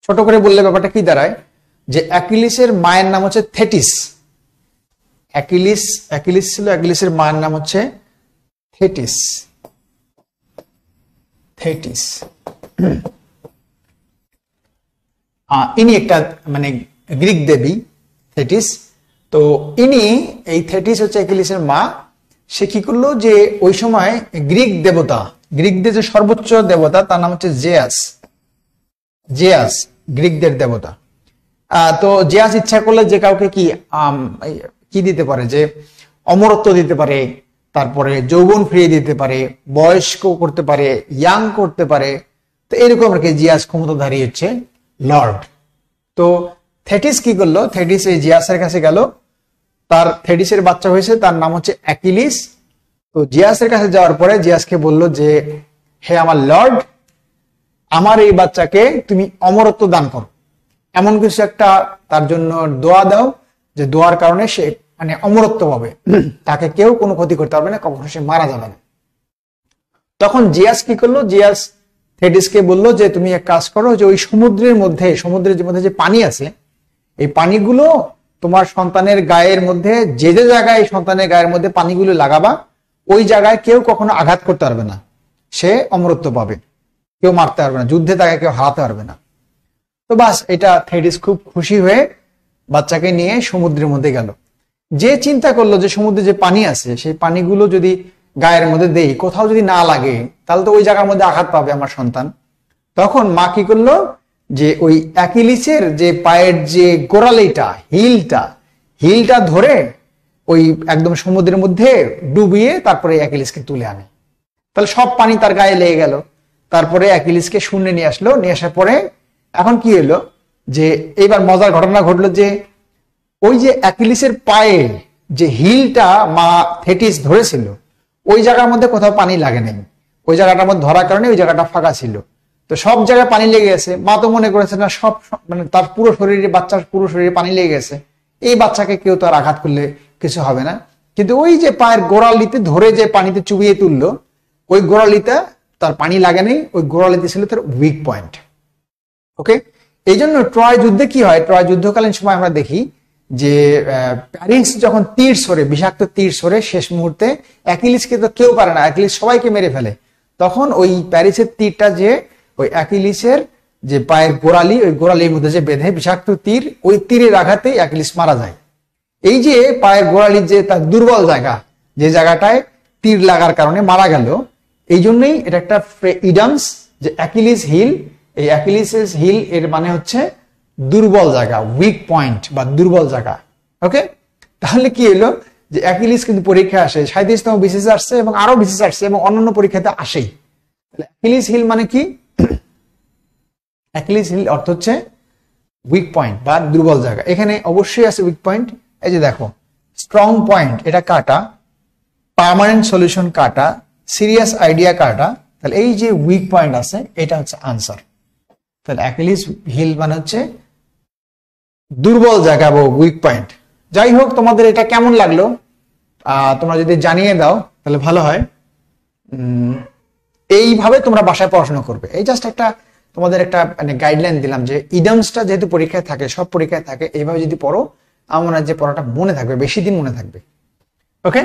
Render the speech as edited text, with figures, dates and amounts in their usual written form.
ছোট করে বললে ব্যাপারটা কি দাঁড়ায়, যে অ্যাকিলিসের মায়ের নাম হচ্ছে থেটিস। অ্যাকিলিস ছিল, অ্যাকিলিসের মায়ের নাম হচ্ছে থেটিস। ইনি একটা মানে গ্রিক দেবী থেটিস। তো ইনি এই থেটিস হচ্ছে অ্যাকিলিসের মা। সে কি করলো, যে ওই সময় গ্রিকদের যে সর্বোচ্চ দেবতা তার নাম হচ্ছে জেয়াস, গ্রিকদের দেবতা। তো জেয়াস ইচ্ছা করলে যে কাউকে কি দিতে পারে, যে অমরত্ব দিতে পারে, তারপরে যৌবন ফিরিয়ে দিতে পারে, বয়স্ক করতে পারে, ইয়াং করতে পারে। তো এরকম আর কি জিয়াস ক্ষমতাধারী হচ্ছে লর্ড। তো থেটিস কি করলো, থেটিস এই জিয়াসের কাছে গেল, তার থেটিসের বাচ্চা হয়েছে, তার নাম হচ্ছে অ্যাকিলিস। তো জিয়াসের কাছে যাওয়ার পরে জিয়াসকে বলল যে, হে আমার লর্ড, আমার এই বাচ্চাকে তুমি অমরত্ব দান করো, এমন কিছু একটা তার জন্য দোয়া দাও, যে দোয়ার কারণে সে মানে অমরত্ব পাবে, তাকে কেউ কোনো ক্ষতি করতে পারবে না, কখনো সে মারা যাবে না। তখন জিয়াস কি করলো, জিয়াস থেটিসকে বলল যে তুমি এক কাজ করো, যে ওই সমুদ্রের মধ্যে যে পানি আছে, এই পানিগুলো তোমার সন্তানের গায়ের মধ্যে, যে জায়গায় সন্তানের গায়ের মধ্যে পানিগুলো লাগাবা, ওই জায়গায় কেউ কখনো আঘাত করতে পারবে না, সে অমরত্ব পাবে, কেউ মারতে পারবে না, যুদ্ধে তাকে কেউ হারাতে পারবে না। তো বাস, এটা থেটিস খুব খুশি হয়ে বাচ্চাকে নিয়ে সমুদ্রের মধ্যে গেল। যে চিন্তা করলো যে সমুদ্রে যে পানি আছে, সেই পানিগুলো যদি গায়ের মধ্যে দেই, কোথাও যদি না লাগে, তাহলে তো ওই জায়গার মধ্যে আঘাত পাবে আমার সন্তান। তখন মা কি করলো, যে ওই অ্যাকিলিসের যে পায়ের যে গোড়ালিটা, হিলটা ধরে ওই একদম সমুদ্রের মধ্যে ডুবিয়ে তারপরে অ্যাকিলিসকে তুলে আনে। তাহলে সব পানি তার গায়ে লেগে গেল। তারপরে অ্যাকিলিসকে শূন্যে নিয়ে আসলো। নিয়ে আসার পরে এখন কি হলো, যে এইবার মজার ঘটনা ঘটলো, যে ওই যে অ্যাকিলিসের পায়ে যে হিলটা মা থেটিস ধরেছিল, ওই জায়গার মধ্যে কোথাও পানি লাগে নাই। ওই জায়গাটার মধ্যে ধরার কারণে ওই জায়গাটা ফাঁকা ছিল। তো সব জায়গায় পানি লেগে গেছে। মা তো মনে করেছে না, সব মানে তার পুরো শরীরে, বাচ্চার পুরো শরীরে পানি লেগে গেছে, এই বাচ্চাকে কেউ তো আর আঘাত করলে কিছু হবে না। কিন্তু ওই যে পায়ের গোড়ালিতে ধরে যে পানিতে চুবিয়ে তুললো, ওই গোড়ালিতে তার পানি লাগে নেই, ওই গোড়ালিতে ছিল তার উইক পয়েন্ট। ওকে, এই জন্য ট্রয় যুদ্ধে কি হয়, ট্রয় যুদ্ধকালীন সময় আমরা দেখি যে প্যারিস যখন বিষাক্ত তীর সরে শেষ মুহূর্তে, অ্যাকিলিসকে তো কেউ পারে না, অ্যাকিলিস সবাইকে মেরে ফেলে, তখন ওই প্যারিসের তীরটা যে ওই অ্যাকিলিসের যে পায়ের গোড়ালি, ওই গোড়ালির মধ্যে যে বেঁধে বিষাক্ত তীর, ওই তীরের আঘাতেই অ্যাকিলিস মারা যায়। এই যে পায়ের গোড়ালির যে তার দুর্বল জায়গা, যে জায়গাটায় তীর লাগার কারণে মারা গেল, এই জন্যই এটা একটা ইডামস, যে অ্যাকিলিস হিল। এই অ্যাকিলিসের হিল এর মানে হচ্ছে দুর্বল জায়গা, উইক পয়েন্ট বা দুর্বল জায়গা। ওকে, তাহলে কি হলো, যে অ্যাকিলিস কিন্তু পরীক্ষায় আসে, 37তম বিসিএস আসছে এবং আরো বিসিএস আসছে এবং অন্যান্য পরীক্ষাতে আসেই। অ্যাকিলিস হিল মানে কি? অ্যাকিলিস হিল অর্থ হচ্ছে উইক পয়েন্ট বা দুর্বল জায়গা। এখানে অবশ্যই আছে উইক পয়েন্ট। এই যে দেখো, স্ট্রং পয়েন্ট এটা কাটা, পার্মানেন্ট সলিউশন কাটা, সিরিয়াস আইডিয়া কাটা। তাহলে এই যে উইক পয়েন্ট আছে, এটা হচ্ছে আনসার। তাহলে অ্যাকিলিস হিল মানে হচ্ছে দুর্বল জায়গা বা উইক পয়েন্ট। যাই হোক, তোমাদের এটা কেমন লাগলো তোমরা যদি জানিয়ে দাও তাহলে ভালো হয়। এইভাবে তোমরা বাসায় পড়াশোনা করবে। এই জাস্ট একটা তোমাদের একটা মানে গাইডলাইন দিলাম, যে ইডিয়মসটা যেহেতু পরীক্ষায় থাকে, সব পরীক্ষায় থাকে, এইভাবে যদি পড়ো, আমার মনে হয় যে পড়াটা মনে থাকবে, বেশি দিন মনে থাকবে। ওকে।